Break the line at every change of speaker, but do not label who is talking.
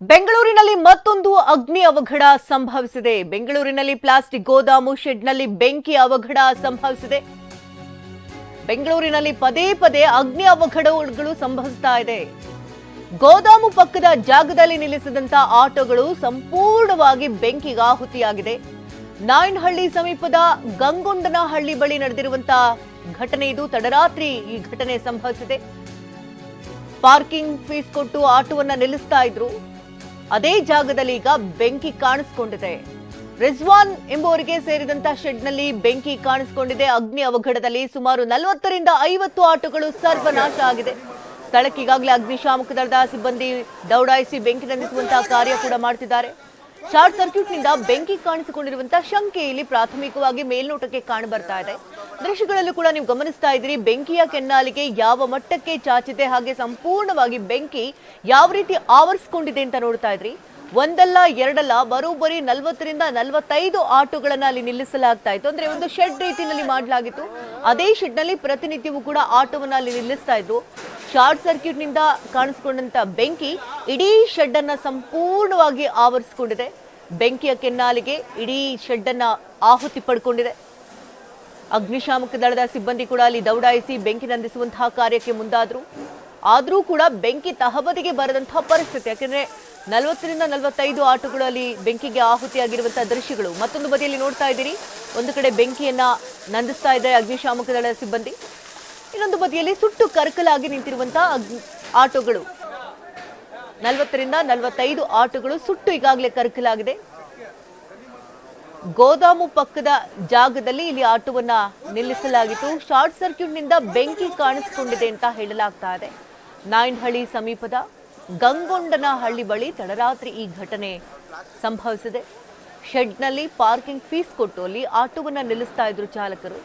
ಬೆಂಗಳೂರಿನಲ್ಲಿ ಮತ್ತೊಂದು ಅಗ್ನಿ ಅವಘಡ ಸಂಭವಿಸಿದೆ. ಬೆಂಗಳೂರಿನಲ್ಲಿ ಪ್ಲಾಸ್ಟಿಕ್ ಗೋದಾಮು ಶೆಡ್ನಲ್ಲಿ ಬೆಂಕಿ ಅವಘಡ ಸಂಭವಿಸಿದೆ. ಬೆಂಗಳೂರಿನಲ್ಲಿ ಪದೇ ಪದೇ ಅಗ್ನಿ ಅವಘಡಗಳು ಸಂಭವಿಸ್ತಾ ಇದೆ. ಗೋದಾಮು ಪಕ್ಕದ ಜಾಗದಲ್ಲಿ ನಿಲ್ಲಿಸಿದಂತ ಆಟೋಗಳು ಸಂಪೂರ್ಣವಾಗಿ ಬೆಂಕಿಗೆ ಆಹುತಿಯಾಗಿದೆ. ನಾಯನಹಳ್ಳಿ ಸಮೀಪದ ಗಂಗೊಂಡನಹಳ್ಳಿ ಬಳಿ ನಡೆದಿರುವಂತಹ ಘಟನೆ ಇದು. ತಡರಾತ್ರಿ ಈ ಘಟನೆ ಸಂಭವಿಸಿದೆ. ಪಾರ್ಕಿಂಗ್ ಫೀಸ್ ಕೊಟ್ಟು ಆಟೋವನ್ನ ನಿಲ್ಲಿಸ್ತಾ ಇದ್ರು. ಅದೇ ಜಾಗದಲ್ಲಿ ಈಗ ಬೆಂಕಿ ಕಾಣಿಸಿಕೊಂಡಿದೆ. ರಿಜ್ವಾನ್ ಎಂಬುವರಿಗೆ ಸೇರಿದಂತಹ ಶೆಡ್ನಲ್ಲಿ ಬೆಂಕಿ ಕಾಣಿಸಿಕೊಂಡಿದೆ. ಅಗ್ನಿ ಅವಘಡದಲ್ಲಿ ಸುಮಾರು 40 ರಿಂದ 50 ಆಟೋಗಳು ಸರ್ವನಾಶ ಆಗಿದೆ. ಸ್ಥಳಕ್ಕೆ ಈಗಾಗಲೇ ಅಗ್ನಿಶಾಮಕ ದಳದ ಸಿಬ್ಬಂದಿ ದೌಡಾಯಿಸಿ ಬೆಂಕಿ ನಂದಿಸುವಂತಹ ಕಾರ್ಯ ಕೂಡ ಮಾಡ್ತಿದ್ದಾರೆ. ಶಾರ್ಟ್ ಸರ್ಕ್ಯೂಟ್ನಿಂದ ಬೆಂಕಿ ಕಾಣಿಸಿಕೊಂಡಿರುವಂತಹ ಶಂಕೆ ಇಲ್ಲಿ ಪ್ರಾಥಮಿಕವಾಗಿ ಮೇಲ್ನೋಟಕ್ಕೆ ಕಾಣಿ ಬರ್ತಾ ಇದೆ. ದೃಶ್ಯಗಳಲ್ಲೂ ಕೂಡ ನೀವು ಗಮನಿಸ್ತಾ ಇದ್ದೀರಿ, ಬೆಂಕಿಯ ಕೆನ್ನಾಲಿಗೆ ಯಾವ ಮಟ್ಟಕ್ಕೆ ಚಾಚಿದೆ, ಹಾಗೆ ಸಂಪೂರ್ಣವಾಗಿ ಬೆಂಕಿ ಯಾವ ರೀತಿ ಆವರಿಸಿಕೊಂಡಿದೆ ಅಂತ ನೋಡ್ತಾ ಇದ್ರಿ. ಒಂದಲ್ಲ ಎರಡಲ್ಲ, ಬರೋಬ್ಬರಿ 40 ರಿಂದ 45 ಆಟೋಗಳನ್ನ ಅಲ್ಲಿ ನಿಲ್ಲಿಸಲಾಗ್ತಾ ಇತ್ತು. ಅಂದ್ರೆ ಒಂದು ಶೆಡ್ ರೀತಿಯಲ್ಲಿ ಮಾಡಲಾಗಿತ್ತು. ಅದೇ ಶೆಡ್ ನಲ್ಲಿ ಪ್ರತಿನಿತ್ಯವೂ ಕೂಡ ಆಟೋವನ್ನ ಅಲ್ಲಿ ನಿಲ್ಲಿಸ್ತಾ ಇದ್ರು. ಶಾರ್ಟ್ ಸರ್ಕ್ಯೂಟ್ ನಿಂದ ಕಾಣಿಸಿಕೊಂಡಂತ ಬೆಂಕಿ ಇಡೀ ಶೆಡ್ ಅನ್ನ ಸಂಪೂರ್ಣವಾಗಿ ಆವರಿಸಿಕೊಂಡಿದೆ. ಬೆಂಕಿಯ ಕೆನ್ನಾಲಿಗೆ ಇಡೀ ಶೆಡ್ ಅನ್ನ ಆಹುತಿ ಪಡ್ಕೊಂಡಿದೆ. ಅಗ್ನಿಶಾಮಕ ದಳದ ಸಿಬ್ಬಂದಿ ಕೂಡ ಅಲ್ಲಿ ದೌಡಾಯಿಸಿ ಬೆಂಕಿ ನಂದಿಸುವಂತಹ ಕಾರ್ಯಕ್ಕೆ ಮುಂದಾದ್ರು. ಆದ್ರೂ ಕೂಡ ಬೆಂಕಿ ತಹಬದಿಗೆ ಬರದಂತಹ ಪರಿಸ್ಥಿತಿ. ಯಾಕೆಂದ್ರೆ 40 ರಿಂದ 45 ಆಟೋಗಳು ಅಲ್ಲಿ ಬೆಂಕಿಗೆ ಆಹುತಿಯಾಗಿರುವಂತಹ ದೃಶ್ಯಗಳು ಮತ್ತೊಂದು ಬದಿಯಲ್ಲಿ ನೋಡ್ತಾ ಇದ್ದೀರಿ. ಒಂದು ಕಡೆ ಬೆಂಕಿಯನ್ನ ನಂದಿಸ್ತಾ ಇದೆ ಅಗ್ನಿಶಾಮಕ ದಳದ ಸಿಬ್ಬಂದಿ, ಇನ್ನೊಂದು ಬದಿಯಲ್ಲಿ ಸುಟ್ಟು ಕರಕಲಾಗಿ ನಿಂತಿರುವಂತಹ ಆಟೋಗಳು. 40 ರಿಂದ 45 ಆಟೋಗಳು ಸುಟ್ಟು ಈಗಾಗಲೇ ಕರಕಲಾಗಿದೆ. ಗೋದಾಮು ಪಕ್ಕದ ಜಾಗದಲ್ಲಿ ಇಲ್ಲಿ ಆಟೋವನ್ನ ನಿಲ್ಲಿಸಲಾಗಿತ್ತು. ಶಾರ್ಟ್ ಸರ್ಕ್ಯೂಟ್ ನಿಂದ ಬೆಂಕಿ ಕಾಣಿಸಿಕೊಂಡಿದೆ ಅಂತ ಹೇಳಲಾಗ್ತಾ ಇದೆ. ನಾಯನಹಳ್ಳಿ ಸಮೀಪದ ಗಂಗೊಂಡನಹಳ್ಳಿ ಬಳಿ ತಡರಾತ್ರಿ ಈ ಘಟನೆ ಸಂಭವಿಸಿದೆ. ಶೆಡ್ನಲ್ಲಿ ಪಾರ್ಕಿಂಗ್ ಫೀಸ್ ಕೊಟ್ಟು ಅಲ್ಲಿ ಆಟೋವನ್ನ ನಿಲ್ಲಿಸ್ತಾ ಇದ್ರು ಚಾಲಕರು.